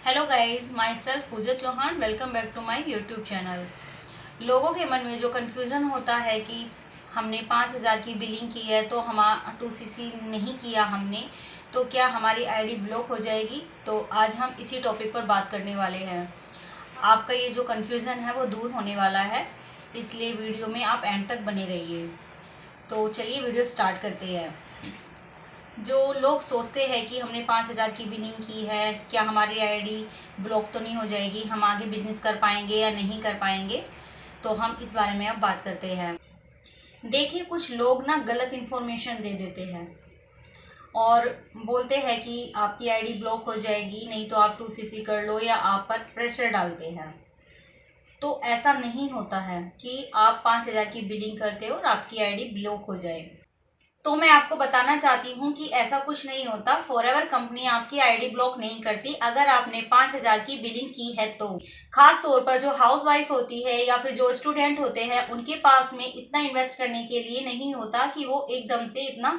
Hello guys, myself Pooja Chauhan. Welcome back to my YouTube channel. लोगों के मन में जो कन्फ्यूज़न होता है कि हमने 5,000 की बिलिंग की है तो हम 2cc नहीं किया हमने, तो क्या हमारी आईडी ब्लॉक हो जाएगी। तो आज हम इसी टॉपिक पर बात करने वाले हैं। आपका ये जो कन्फ्यूज़न है वो दूर होने वाला है, इसलिए वीडियो में आप एंड तक बने रहिए। तो चलिए वीडियो स्टार्ट करते हैं। जो लोग सोचते हैं कि हमने 5,000 की बिलिंग की है, क्या हमारी आईडी ब्लॉक तो नहीं हो जाएगी, हम आगे बिजनेस कर पाएंगे या नहीं कर पाएंगे, तो हम इस बारे में अब बात करते हैं। देखिए, कुछ लोग ना गलत इन्फॉर्मेशन दे देते हैं और बोलते हैं कि आपकी आईडी ब्लॉक हो जाएगी, नहीं तो आप 2cc कर लो, या आप पर प्रेशर डालते हैं। तो ऐसा नहीं होता है कि आप 5,000 की बिलिंग करते हो और आपकी आईडी ब्लॉक हो जाए। तो मैं आपको बताना चाहती हूँ कि ऐसा कुछ नहीं होता। फॉरएवर कंपनी आपकी आईडी ब्लॉक नहीं करती अगर आपने 5,000 की बिलिंग की है तो। खास तौर पर जो हाउसवाइफ होती है या फिर जो स्टूडेंट होते हैं, उनके पास में इतना इन्वेस्ट करने के लिए नहीं होता कि वो एकदम से इतना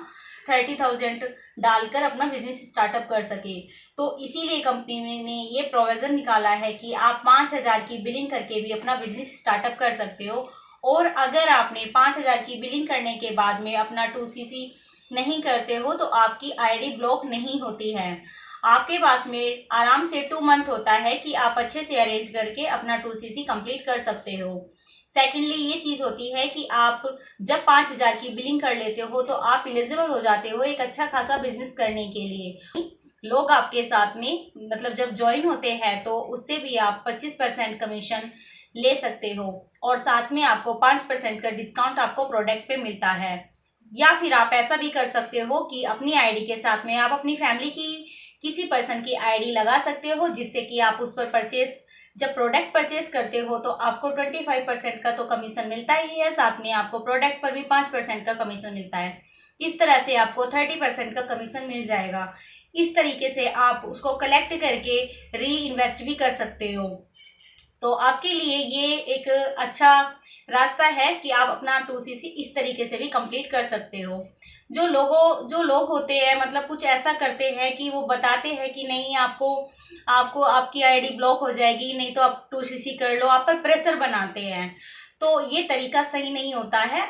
30,000 डालकर अपना बिजनेस स्टार्टअप कर सके। तो इसीलिए कंपनी ने ये प्रोविजन निकाला है कि आप 5,000 की बिलिंग करके भी अपना बिजनेस स्टार्टअप कर सकते हो। और अगर आपने 5,000 की बिलिंग करने के बाद में अपना 2cc नहीं करते हो तो आपकी आईडी ब्लॉक नहीं होती है। आपके पास में आराम से 2 मंथ होता है कि आप अच्छे से अरेंज करके अपना 2cc कंप्लीट कर सकते हो। सेकेंडली ये चीज़ होती है कि आप जब 5,000 की बिलिंग कर लेते हो तो आप एलिजिबल हो जाते हो एक अच्छा खासा बिजनेस करने के लिए। लोग आपके साथ में मतलब जब ज्वाइन होते हैं तो उससे भी आप 25% कमीशन ले सकते हो और साथ में आपको 5% का डिस्काउंट आपको प्रोडक्ट पे मिलता है। या फिर आप ऐसा भी कर सकते हो कि अपनी आईडी के साथ में आप अपनी फैमिली की किसी पर्सन की आईडी लगा सकते हो, जिससे कि आप उस पर जब प्रोडक्ट परचेस करते हो तो आपको 25% का तो कमीशन मिलता ही है, साथ में आपको प्रोडक्ट पर भी 5% का कमीशन मिलता है। इस तरह से आपको 30% का कमीशन मिल जाएगा। इस तरीके से आप उसको कलेक्ट करके री इन्वेस्ट भी कर सकते हो। तो आपके लिए ये एक अच्छा रास्ता है कि आप अपना 2cc इस तरीके से भी कंप्लीट कर सकते हो। जो लोग होते हैं, मतलब कुछ ऐसा करते हैं कि वो बताते हैं कि नहीं, आपको आपको आपकी आईडी ब्लॉक हो जाएगी, नहीं तो आप 2cc कर लो, आप पर प्रेशर बनाते हैं। तो ये तरीका सही नहीं होता है।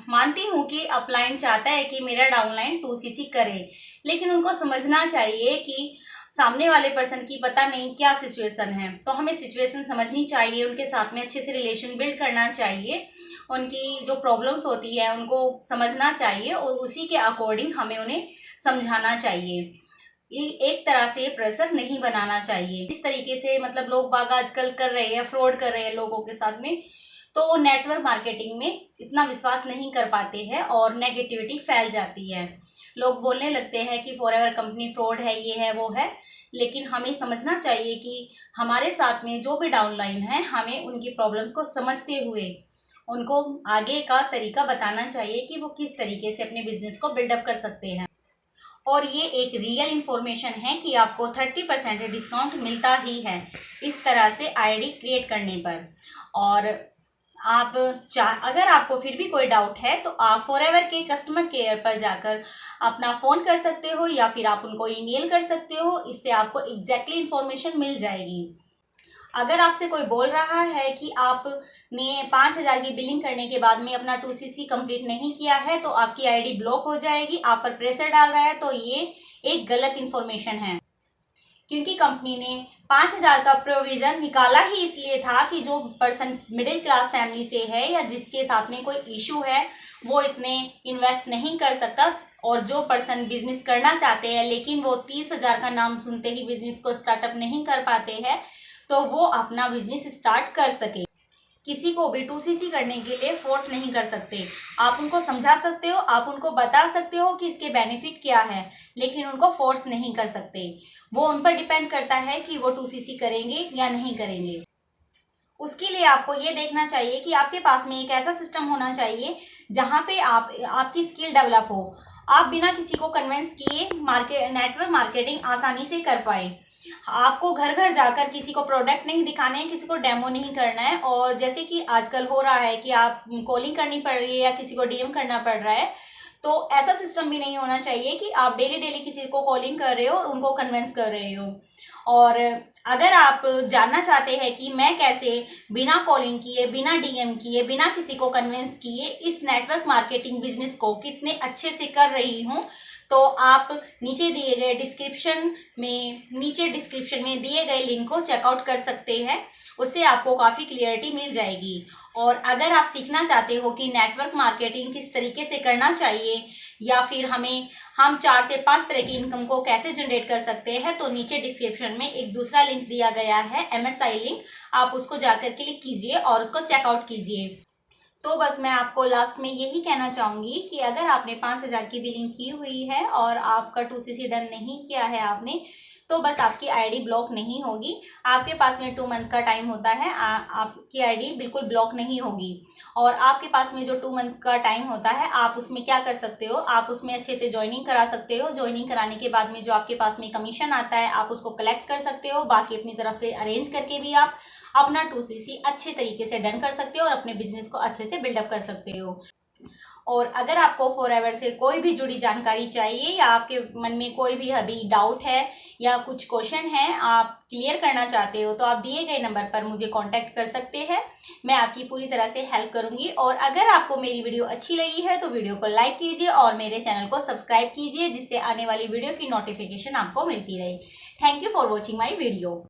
मानती हूँ कि अपलाइन चाहता है कि मेरा डाउनलाइन 2cc करे, लेकिन उनको समझना चाहिए कि सामने वाले पर्सन की पता नहीं क्या सिचुएशन है, तो हमें सिचुएशन समझनी चाहिए, उनके साथ में अच्छे से रिलेशन बिल्ड करना चाहिए, उनकी जो प्रॉब्लम्स होती है उनको समझना चाहिए और उसी के अकॉर्डिंग हमें उन्हें समझाना चाहिए। एक तरह से प्रेशर नहीं बनाना चाहिए। इस तरीके से मतलब लोग बाग आजकल कर रहे हैं, फ्रॉड कर रहे हैं लोगों के साथ में, तो नेटवर्क मार्केटिंग में इतना विश्वास नहीं कर पाते हैं और नेगेटिविटी फैल जाती है। लोग बोलने लगते हैं कि फॉरएवर कंपनी फ्रॉड है, ये है वो है, लेकिन हमें समझना चाहिए कि हमारे साथ में जो भी डाउनलाइन है, हमें उनकी प्रॉब्लम्स को समझते हुए उनको आगे का तरीका बताना चाहिए कि वो किस तरीके से अपने बिजनेस को बिल्डअप कर सकते हैं। और ये एक रियल इन्फॉर्मेशन है कि आपको 30% डिस्काउंट मिलता ही है इस तरह से आईडी क्रिएट करने पर। और आप अगर आपको फिर भी कोई डाउट है तो आप फॉरएवर के कस्टमर केयर पर जाकर अपना फ़ोन कर सकते हो या फिर आप उनको ईमेल कर सकते हो। इससे आपको एग्जैक्टली इन्फॉर्मेशन मिल जाएगी। अगर आपसे कोई बोल रहा है कि आपने 5,000 की बिलिंग करने के बाद में अपना 2cc कंप्लीट नहीं किया है तो आपकी आईडी ब्लॉक हो जाएगी, आप पर प्रेशर डाल रहा है, तो ये एक गलत इन्फॉर्मेशन है। क्योंकि कंपनी ने 5,000 का प्रोविज़न निकाला ही इसलिए था कि जो पर्सन मिडिल क्लास फैमिली से है या जिसके साथ में कोई इशू है, वो इतने इन्वेस्ट नहीं कर सकता। और जो पर्सन बिजनेस करना चाहते हैं लेकिन वो 30,000 का नाम सुनते ही बिजनेस को स्टार्टअप नहीं कर पाते हैं, तो वो अपना बिजनेस स्टार्ट कर सके। किसी को भी 2cc करने के लिए फोर्स नहीं कर सकते। आप उनको समझा सकते हो, आप उनको बता सकते हो कि इसके बेनिफिट क्या है, लेकिन उनको फोर्स नहीं कर सकते। वो उन पर डिपेंड करता है कि वो 2cc करेंगे या नहीं करेंगे। उसके लिए आपको ये देखना चाहिए कि आपके पास में एक ऐसा सिस्टम होना चाहिए जहाँ पे आपकी स्किल डेवलप हो, आप बिना किसी को कन्विंस किए नेटवर्क मार्केटिंग आसानी से कर पाए। आपको घर घर जाकर किसी को प्रोडक्ट नहीं दिखाने हैं, किसी को डेमो नहीं करना है। और जैसे कि आजकल हो रहा है कि आप कॉलिंग करनी पड़ रही है या किसी को डीएम करना पड़ रहा है, तो ऐसा सिस्टम भी नहीं होना चाहिए कि आप डेली डेली किसी को कॉलिंग कर रहे हो और उनको कन्विंस कर रहे हो। और अगर आप जानना चाहते हैं कि मैं कैसे बिना कॉलिंग किए, बिना डीएम किए, बिना किसी को कन्विंस किए इस नेटवर्क मार्केटिंग बिजनेस को कितने अच्छे से कर रही हूँ, तो आप नीचे डिस्क्रिप्शन में दिए गए लिंक को चेकआउट कर सकते हैं। उससे आपको काफ़ी क्लियरिटी मिल जाएगी। और अगर आप सीखना चाहते हो कि नेटवर्क मार्केटिंग किस तरीके से करना चाहिए या फिर हम 4 से 5 तरह की इनकम को कैसे जनरेट कर सकते हैं, तो नीचे डिस्क्रिप्शन में एक दूसरा लिंक दिया गया है, MSI लिंक। आप उसको जाकर क्लिक कीजिए और उसको चेकआउट कीजिए। तो बस मैं आपको लास्ट में यही कहना चाहूँगी कि अगर आपने 5,000 की बिलिंग की हुई है और आपका 2CC डन नहीं किया है आपने, तो बस आपकी आईडी ब्लॉक नहीं होगी। आपके पास में 2 मंथ का टाइम होता है, आपकी आईडी बिल्कुल ब्लॉक नहीं होगी। और आपके पास में जो 2 मंथ का टाइम होता है, आप उसमें क्या कर सकते हो, आप उसमें अच्छे से ज्वाइनिंग करा सकते हो। ज्वाइनिंग कराने के बाद में जो आपके पास में कमीशन आता है, आप उसको कलेक्ट कर सकते हो। बाकी अपनी तरफ से अरेंज करके भी आप अपना 2CC अच्छे तरीके से डन कर सकते हो और अपने बिजनेस को अच्छे से बिल्डअप कर सकते हो। और अगर आपको फॉरएवर से कोई भी जुड़ी जानकारी चाहिए या आपके मन में कोई भी अभी डाउट है या कुछ क्वेश्चन है आप क्लियर करना चाहते हो, तो आप दिए गए नंबर पर मुझे कांटेक्ट कर सकते हैं। मैं आपकी पूरी तरह से हेल्प करूंगी। और अगर आपको मेरी वीडियो अच्छी लगी है तो वीडियो को लाइक कीजिए और मेरे चैनल को सब्सक्राइब कीजिए, जिससे आने वाली वीडियो की नोटिफिकेशन आपको मिलती रहे। Thank you for watching my video.